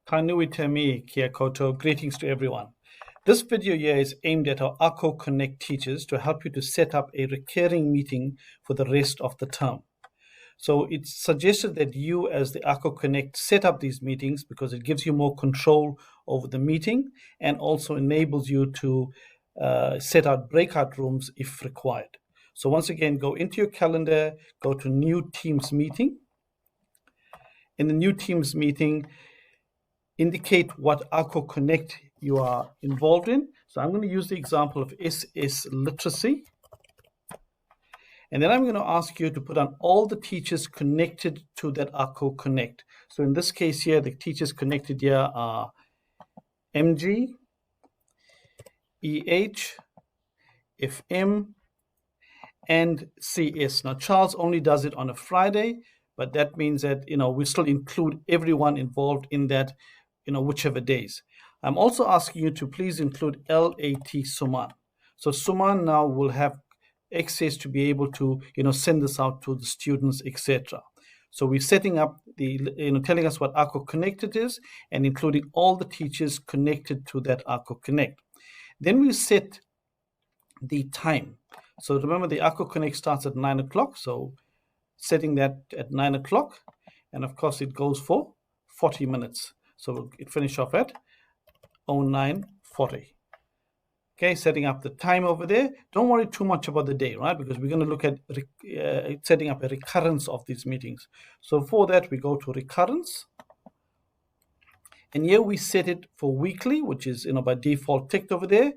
Kanui Temi Kia Koto, greetings to everyone. This video here is aimed at our AkoConnect teachers to help you to set up a recurring meeting for the rest of the term. So it's suggested that you as the AkoConnect set up these meetings because it gives you more control over the meeting and also enables you to set out breakout rooms if required. So once again, go into your calendar, go to New Teams Meeting. In the New Teams Meeting, indicate what AkoConnect you are involved in. So I'm going to use the example of SS Literacy. And then I'm going to ask you to put on all the teachers connected to that AkoConnect. So in this case here, the teachers connected here are MG, EH, FM, and CS. Now, Charles only does it on a Friday, but that means that, we still include everyone involved in that, whichever days. I'm also asking you to please include LAT Suman. So Suman now will have access to be able to, send this out to the students, etc. So we're setting up the, telling us what AkoConnect it is and including all the teachers connected to that AkoConnect. Then we set the time. So remember the AkoConnect starts at 9 o'clock. So setting that at 9 o'clock. And of course it goes for 40 minutes. So we'll finish off at 09:40. Okay, setting up the time over there. Don't worry too much about the day, right? Because we're going to look at setting up a recurrence of these meetings. So for that, we go to recurrence. And here we set it for weekly, which is, by default ticked over there.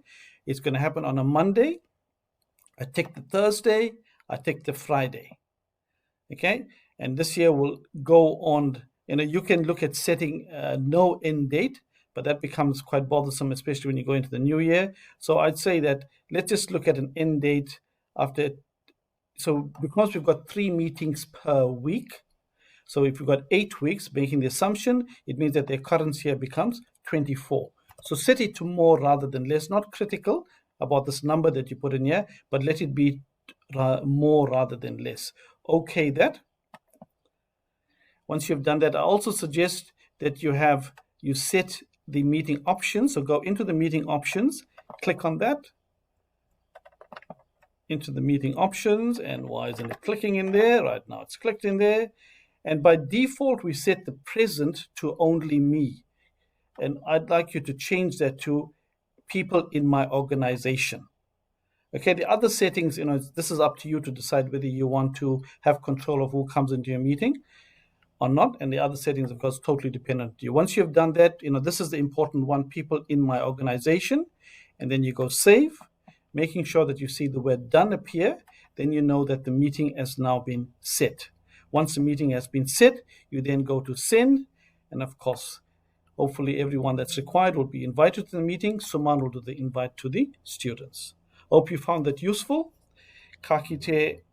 It's going to happen on a Monday. I tick the Thursday. I tick the Friday. Okay, and this year will go on. You can look at setting no end date, but that becomes quite bothersome, especially when you go into the new year. So I'd say that let's just look at an end date after. So because we've got 3 meetings per week, so if we've got 8 weeks, making the assumption, it means that the occurrence here becomes 24. So set it to more rather than less. Not critical about this number that you put in here, but let it be more rather than less. Okay, that. Once you've done that, I also suggest that you set the meeting options. So go into the meeting options, click on that, into the meeting options, and why isn't it clicking in there? Right now it's clicked in there. And by default, we set the present to only me. And I'd like you to change that to people in my organization. Okay, the other settings, this is up to you to decide whether you want to have control of who comes into your meeting or not. And the other settings, of course, totally dependent on you. Once you've done that, this is the important one, people in my organization. And then you go save, making sure that you see the word done appear. Then you know that the meeting has now been set. Once the meeting has been set, you then go to send. And of course, hopefully everyone that's required will be invited to the meeting. Suman will do the invite to the students. Hope you found that useful. Ka kite